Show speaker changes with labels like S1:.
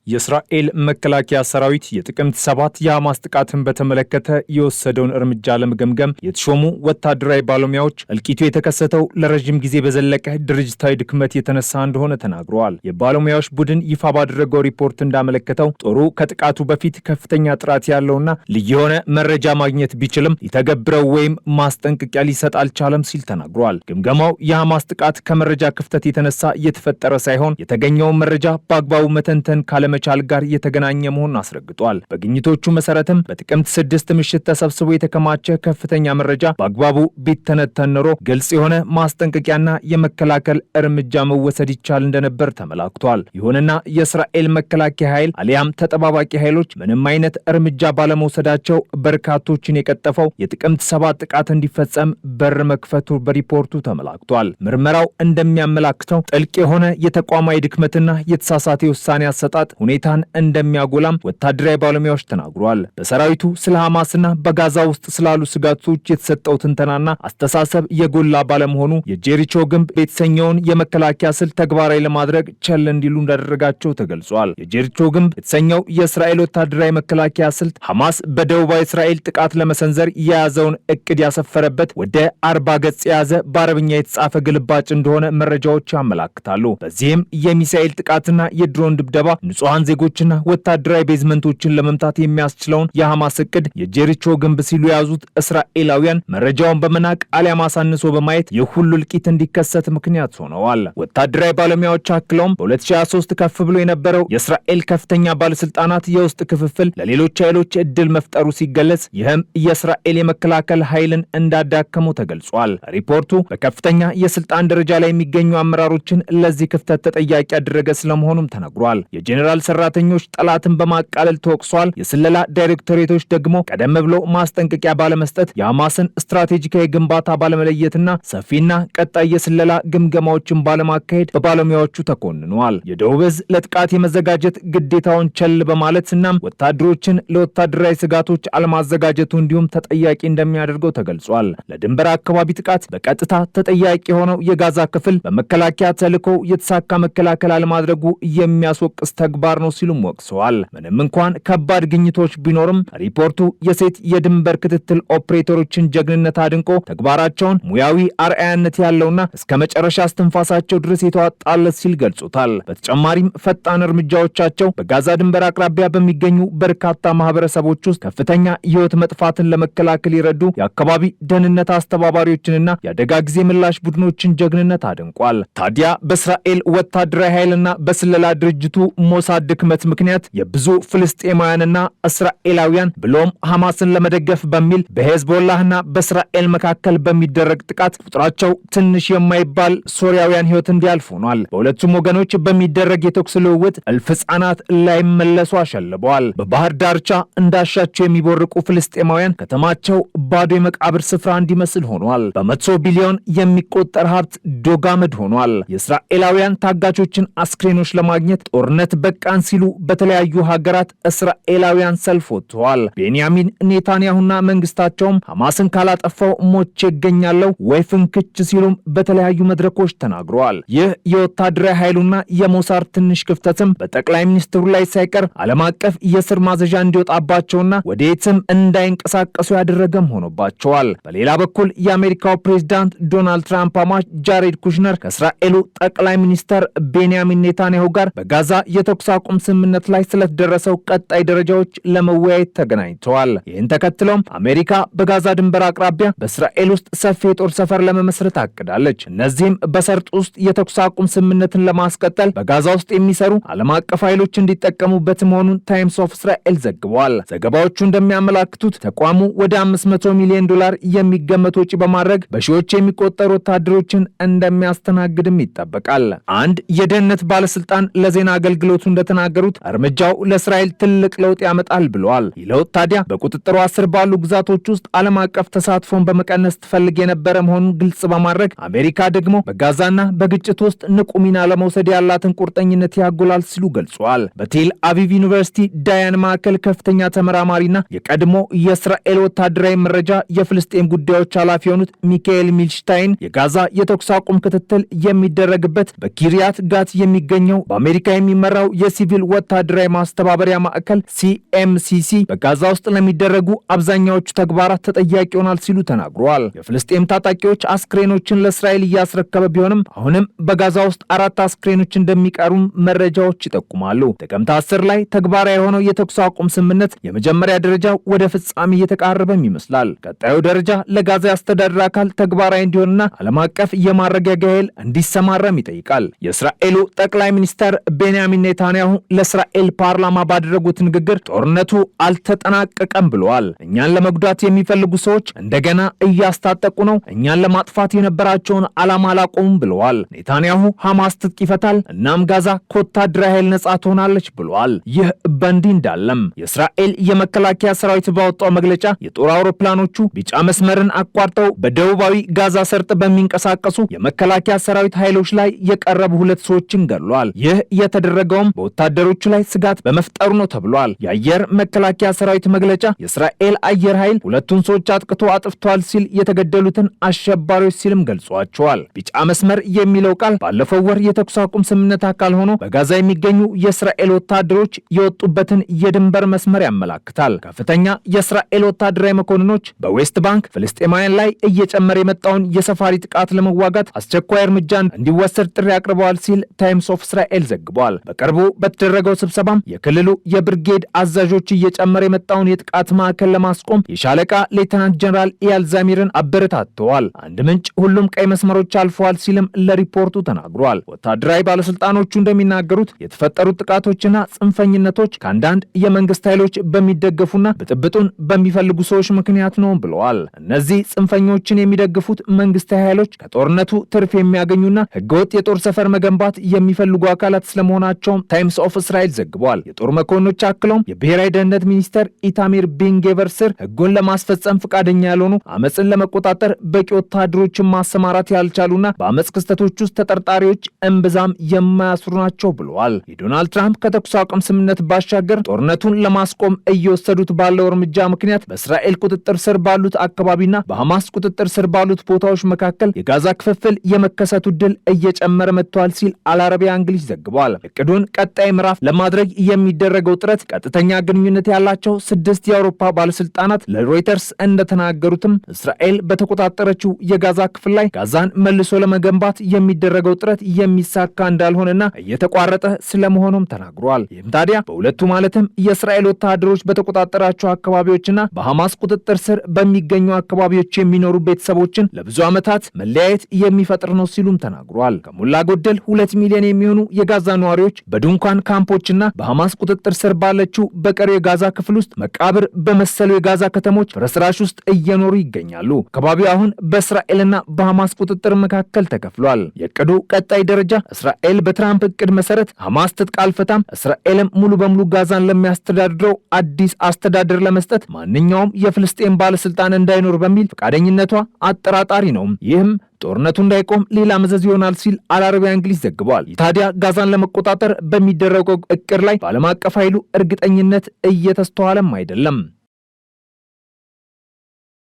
S1: የእስራኤል መከላከያ ሰራዊት የጥቅምት 7 የሐማስ ጥቃትን በተመለከተ የወሰደውን እርምጃ ለመገምገም የተሾሙ ወታደራዊ ባለሙያዎች እልቂቱ የተከሰተው ለረጅም ጊዜ በዘለቀ ድርጅታዊ ድክመት የተነሳ እንደሆነ ተናግረዋል። የባለሙያዎች ቡድን ይፋ ባደረገው ሪፖርት እንዳመለከተው ጦሩ ከጥቃቱ በፊት ከፍተኛ ጥራት ያለውና ልዩ የሆነ መረጃ ማግኘት ቢችልም ሊተገብረው ወይም ማስጠንቀቂያ ሊሰጥ አልቻለም ሲል ተናግሯል። ግምገማው የሐማስ ጥቃት ከመረጃ ክፍተት የተነሳ እየተፈጠረ ሳይሆን የተገኘውን መረጃ በአግባቡ መተንተን ካለ መቻል ጋር የተገናኘ መሆኑን አስረግጧል። በግኝቶቹ መሰረትም በጥቅምት 6 ምሽት ተሰብስቦ የተከማቸ ከፍተኛ መረጃ በአግባቡ ቢተነተን ኖሮ ግልጽ የሆነ ማስጠንቀቂያና የመከላከል እርምጃ መወሰድ ይቻል እንደነበር ተመላክቷል። ይሁንና የእስራኤል መከላከያ ኃይል አሊያም ተጠባባቂ ኃይሎች ምንም አይነት እርምጃ ባለመውሰዳቸው በርካቶችን የቀጠፈው የጥቅምት 7 ጥቃት እንዲፈጸም በር መክፈቱ በሪፖርቱ ተመላክቷል። ምርመራው እንደሚያመላክተው ጥልቅ የሆነ የተቋማዊ ድክመትና የተሳሳተ ውሳኔ አሰጣጥ ሁኔታን እንደሚያጎላም ወታደራዊ ባለሙያዎች ተናግሯል። በሰራዊቱ ስለ ሐማስና በጋዛ ውስጥ ስላሉ ስጋቶች የተሰጠው ትንተናና አስተሳሰብ የጎላ ባለመሆኑ የጄሪቾ ግንብ የተሰኘውን የመከላከያ ስልት ተግባራዊ ለማድረግ ቸል እንዲሉ እንዳደረጋቸው ተገልጿል። የጄሪቾ ግንብ የተሰኘው የእስራኤል ወታደራዊ መከላከያ ስልት ሐማስ በደቡባዊ እስራኤል ጥቃት ለመሰንዘር የያዘውን እቅድ ያሰፈረበት ወደ 40 ገጽ የያዘ በአረብኛ የተጻፈ ግልባጭ እንደሆነ መረጃዎች ያመላክታሉ። በዚህም የሚሳኤል ጥቃትና የድሮን ድብደባ ንጹሃን ዜጎችና ወታደራዊ ቤዝመንቶችን ለመምታት የሚያስችለውን የሐማስ እቅድ የጄሪቾ ግንብ ሲሉ የያዙት እስራኤላውያን መረጃውን በመናቅ አሊያም አሳንሶ በማየት የሁሉ እልቂት እንዲከሰት ምክንያት ሆነዋል። ወታደራዊ ባለሙያዎች አክለውም በ2023 ከፍ ብሎ የነበረው የእስራኤል ከፍተኛ ባለስልጣናት የውስጥ ክፍፍል ለሌሎች ኃይሎች እድል መፍጠሩ ሲገለጽ፣ ይህም የእስራኤል የመከላከል ኃይልን እንዳዳከመው ተገልጿል። ሪፖርቱ በከፍተኛ የስልጣን ደረጃ ላይ የሚገኙ አመራሮችን ለዚህ ክፍተት ተጠያቂ ያደረገ ስለመሆኑም ተነግሯል። የጄኔራል ሰራተኞች ጠላትን በማቃለል ተወቅሷል። የስለላ ዳይሬክቶሬቶች ደግሞ ቀደም ብሎ ማስጠንቀቂያ ባለመስጠት የሐማስን ስትራቴጂካዊ ግንባታ ባለመለየትና ሰፊና ቀጣይ የስለላ ግምገማዎችን ባለማካሄድ በባለሙያዎቹ ተኮንነዋል። የደቡብ ዕዝ ለጥቃት የመዘጋጀት ግዴታውን ቸል በማለትና ወታደሮችን ለወታደራዊ ስጋቶች አለማዘጋጀቱ እንዲሁም ተጠያቂ እንደሚያደርገው ተገልጿል። ለድንበር አካባቢ ጥቃት በቀጥታ ተጠያቂ የሆነው የጋዛ ክፍል በመከላከያ ተልዕኮ የተሳካ መከላከል አለማድረጉ የሚያስወቅስ ተግባር ነው ሲሉም ወቅሰዋል። ምንም እንኳን ከባድ ግኝቶች ቢኖርም ሪፖርቱ የሴት የድንበር ክትትል ኦፕሬተሮችን ጀግንነት አድንቆ ተግባራቸውን ሙያዊ አርአያነት ያለውና እስከ መጨረሻ እስትንፋሳቸው ድረስ የተዋጣለት ሲል ገልጾታል። በተጨማሪም ፈጣን እርምጃዎቻቸው በጋዛ ድንበር አቅራቢያ በሚገኙ በርካታ ማህበረሰቦች ውስጥ ከፍተኛ የህይወት መጥፋትን ለመከላከል ይረዱ የአካባቢ ደህንነት አስተባባሪዎችንና የአደጋ ጊዜ ምላሽ ቡድኖችን ጀግንነት አድንቋል። ታዲያ በእስራኤል ወታደራዊ ኃይልና በስለላ ድርጅቱ ሞሳድ ድክመት ምክንያት የብዙ ፍልስጤማውያንና እስራኤላውያን ብሎም ሐማስን ለመደገፍ በሚል በሄዝቦላህና በእስራኤል መካከል በሚደረግ ጥቃት ቁጥራቸው ትንሽ የማይባል ሶሪያውያን ህይወት እንዲያልፍ ሆኗል። በሁለቱም ወገኖች በሚደረግ የተኩስ ልውውጥ እልፍ ህጻናት ላይመለሱ አሸልበዋል። በባህር ዳርቻ እንዳሻቸው የሚቦርቁ ፍልስጤማውያን ከተማቸው ባዶ የመቃብር ስፍራ እንዲመስል ሆኗል። በመቶ ቢሊዮን የሚቆጠር ሀብት ዶጋመድ ሆኗል። የእስራኤላውያን ታጋቾችን አስክሬኖች ለማግኘት ጦርነት በቃን ሲሉ በተለያዩ ሀገራት እስራኤላውያን ሰልፍ ወጥተዋል። ቤንያሚን ኔታንያሁና መንግስታቸውም ሐማስን ካላጠፋው ሞቼ እገኛለሁ ወይ ፍንክች ሲሉም በተለያዩ መድረኮች ተናግረዋል። ይህ የወታደራዊ ኃይሉና የሞሳድ ትንሽ ክፍተትም በጠቅላይ ሚኒስትሩ ላይ ሳይቀር ዓለም አቀፍ የስር ማዘዣ እንዲወጣባቸውና ወደየትም እንዳይንቀሳቀሱ ያደረገም ሆኖባቸዋል። በሌላ በኩል የአሜሪካው ፕሬዝዳንት ዶናልድ ትራምፕ አማች ጃሬድ ኩሽነር ከእስራኤሉ ጠቅላይ ሚኒስተር ቤንያሚን ኔታንያሁ ጋር በጋዛ የተኩስ አቁም ስምምነት ላይ ስለተደረሰው ቀጣይ ደረጃዎች ለመወያየት ተገናኝተዋል። ይህን ተከትሎም አሜሪካ በጋዛ ድንበር አቅራቢያ በእስራኤል ውስጥ ሰፊ የጦር ሰፈር ለመመስረት አቅዳለች። እነዚህም በሰርጥ ውስጥ የተኩስ አቁም ስምምነትን ለማስቀጠል በጋዛ ውስጥ የሚሰሩ ዓለም አቀፍ ኃይሎች እንዲጠቀሙበት መሆኑን ታይምስ ኦፍ እስራኤል ዘግቧል። ዘገባዎቹ እንደሚያመላክቱት ተቋሙ ወደ $500 ሚሊዮን የሚገመት ወጪ በማድረግ በሺዎች የሚቆጠሩ ወታደሮችን እንደሚያስተናግድም ይጠበቃል። አንድ የደህንነት ባለስልጣን ለዜና አገልግሎቱ እንደተናገሩት እርምጃው ለእስራኤል ትልቅ ለውጥ ያመጣል ብለዋል። ይህ ለውጥ ታዲያ በቁጥጥሩ ስር ባሉ ግዛቶች ውስጥ ዓለም አቀፍ ተሳትፎን በመቀነስ ትፈልግ የነበረ መሆኑን ግልጽ በማድረግ አሜሪካ ደግሞ በጋዛና በግጭት ውስጥ ንቁ ሚና ለመውሰድ ያላትን ቁርጠኝነት ያጎላል ሲሉ ገልጸዋል። በቴል አቪቭ ዩኒቨርሲቲ ዳያን ማዕከል ከፍተኛ ተመራማሪና የቀድሞ የእስራኤል ወታደራዊ መረጃ የፍልስጤም ጉዳዮች ኃላፊ የሆኑት ሚካኤል ሚልሽታይን የጋዛ የተኩስ አቁም ክትትል የሚደረግበት በኪሪያት ጋት የሚገኘው በአሜሪካ የሚመራው የሲቪል ወታደራዊ ማስተባበሪያ ማዕከል ሲኤምሲሲ በጋዛ ውስጥ ለሚደረጉ አብዛኛዎቹ ተግባራት ተጠያቂ ይሆናል ሲሉ ተናግረዋል። የፍልስጤም ታጣቂዎች አስክሬኖችን ለእስራኤል እያስረከበ ቢሆንም አሁንም በጋዛ ውስጥ 4 አስክሬኖች እንደሚቀሩም መረጃዎች ይጠቁማሉ። ጥቅምት 10 ላይ ተግባራዊ የሆነው የተኩስ አቁም ስምምነት የመጀመሪያ ደረጃ ወደ ፍጻሜ እየተቃረበም ይመስላል። ቀጣዩ ደረጃ ለጋዛ ያስተዳደር አካል ተግባራዊ እንዲሆንና ዓለም አቀፍ የማረጋጊያ ኃይል እንዲሰማራም ይጠይቃል። የእስራኤሉ ጠቅላይ ሚኒስትር ቤንያሚን ኔታንያሁ ለእስራኤል ፓርላማ ባደረጉት ንግግር ጦርነቱ አልተጠናቀቀም ብለዋል። እኛን ለመጉዳት የሚፈልጉ ሰዎች እንደገና እያስታጠቁ ነው፣ እኛን ለማጥፋት የነበራቸውን ዓላማ አላቆሙም ብለዋል። ኔታንያሁ ሐማስ ትጥቅ ይፈታል፣ እናም ጋዛ ከወታደራዊ ኃይል ነጻ ትሆናለች ብለዋል። ይህ በእንዲህ እንዳለም የእስራኤል የመከላከያ ሰራዊት ባወጣው መግለጫ የጦር አውሮፕላኖቹ ቢጫ መስመርን አቋርጠው በደቡባዊ ጋዛ ሰርጥ በሚንቀሳቀሱ የመከላከያ ሰራዊት ኃይሎች ላይ የቀረቡ 2 ሰዎችን ገድሏል። ይህ የተደረገውም በወታደሮቹ ላይ ስጋት በመፍጠሩ ነው ተብሏል። የአየር መከላከያ ሰራዊት መግለጫ የእስራኤል አየር ኃይል 2ቱን ሰዎች አጥፍቷል ሲል የተገደሉትን አሸባሪዎች ሲልም ገልጿቸዋል። ቢጫ መስመር የሚለው ቃል ባለፈው ወር የተኩስ አቁም ስምምነት አካል ሆኖ በጋዛ የሚገኙ የእስራኤል ወታደሮች የወጡበትን የድንበር መስመር ያመላክታል። ከፍተኛ የእስራኤል ወታደራዊ መኮንኖች በዌስት ባንክ ፍልስጤማውያን ላይ እየጨመረ የመጣውን የሰፋሪ ጥቃት ለመዋጋት አስቸኳይ እርምጃ እንዲወሰድ ጥሪ አቅርበዋል ሲል ታይምስ ኦፍ እስራኤል ዘግቧል። በቅርቡ በተደረገው ስብሰባም የክልሉ የብርጌድ አዛዦች እየጨመረ የመጣውን የጥቃት ማዕከል ለማስቆም የሻለቃ ሌተናንት ጀነራል ኢያል ዛሚርን አበረታተዋል። አንድ ምንጭ ሁሉም ቀይ መስመሮች አልፈዋል ሲልም ለሪፖርቱ ተናግሯል። ወታደራዊ ባለስልጣኖቹ እንደሚናገሩት የተፈጠሩት ጥቃቶችና ጽንፈኝነቶች ከአንዳንድ የመንግስት ኃይሎች በሚደገፉና ብጥብጡን በሚፈልጉ ሰዎች ምክንያት ነው ብለዋል። እነዚህ ጽንፈኞችን የሚደግፉት መንግስታዊ ኃይሎች ከጦርነቱ ትርፍ የሚያገኙና ህገወጥ የጦር ሰፈር መገንባት የሚፈልጉ አካላት ስለመሆናቸውም ታይምስ ኦፍ እስራኤል ዘግቧል። የጦር መኮንኖች አክለውም የብሔራዊ ደህንነት ሚኒስተር ኢታሚር ቢንጌቨር ስር ህጉን ለማስፈጸም ፈቃደኛ ያልሆኑ አመፅን ለመቆጣጠር በቂ ወታደሮችን ማሰማራት ያልቻሉና በአመፅ ክስተቶች ውስጥ ተጠርጣሪዎች እምብዛም የማያስሩ ናቸው ብለዋል። የዶናልድ ትራምፕ ከተኩስ አቁም ስምምነት ባሻገር ጦርነቱን ለማስቆም እየወሰዱት ባለው እርምጃ ምክንያት በእስራኤል ቁጥጥር ስር ባሉት አካባቢና በሐማስ ቁጥጥር ስር ባሉት ቦታዎች መካከል የጋዛ ክፍፍል የመከሰቱ ድል እየጨመረ መጥቷል ሲል አልአረቢያ እንግሊዝ ዘግቧል። እቅዱን ቀጣይ ምዕራፍ ለማድረግ የሚደረገው ጥረት ቀጥተኛ ግንኙነት ያላቸው 6 የአውሮፓ ባለስልጣናት ለሮይተርስ እንደተናገሩትም እስራኤል በተቆጣጠረችው የጋዛ ክፍል ላይ ጋዛን መልሶ ለመገንባት የሚደረገው ጥረት የሚሳካ እንዳልሆነና እየተቋረጠ ስለመሆኑም ተናግሯል። ይህም ታዲያ በሁለቱ ማለትም የእስራኤል ወታደሮች በተቆጣጠራቸው አካባቢዎችና በሐማስ ቁጥጥር ስር በሚገኙ አካባቢዎች የሚኖሩ ቤተሰቦችን ለብዙ ዓመታት መለያየት የሚፈጥር ነው ሲሉም ተናግሯል። ከሞላ ጎደል 2 ሚሊዮን የሚሆኑ የጋዛ ነዋሪዎች በድንኳን ካምፖችና በሐማስ ቁጥጥር ስር ባለችው በቀሪው የጋዛ ክፍል ውስጥ መቃብር በመሰሉ የጋዛ ከተሞች ፍርስራሽ ውስጥ እየኖሩ ይገኛሉ። አካባቢው አሁን በእስራኤልና በሐማስ ቁጥጥር መካከል ተከፍሏል። የእቅዱ ቀጣይ ደረጃ እስራኤል በትራምፕ እቅድ መሰረት ሐማስ ትጥቅ አልፈታም፣ እስራኤልም ሙሉ በሙሉ ጋዛን ለሚያስተዳድረው አዲስ አስተዳደር ለመስጠት ማንኛውም የፍልስጤም ባለስልጣን እንዳይኖር በሚል ፈቃደኝነቷ አጠራጣሪ ነው። ይህም ጦርነቱ እንዳይቆም ሌላ መዘዝ ይሆናል ሲል አልአረቢያ እንግሊዝ ዘግቧል። ታዲያ ጋዛን ለመቆጣጠር በሚደረገው እቅድ ላይ በዓለም አቀፍ ኃይሉ እርግጠኝነት እየተስተዋለም አይደለም።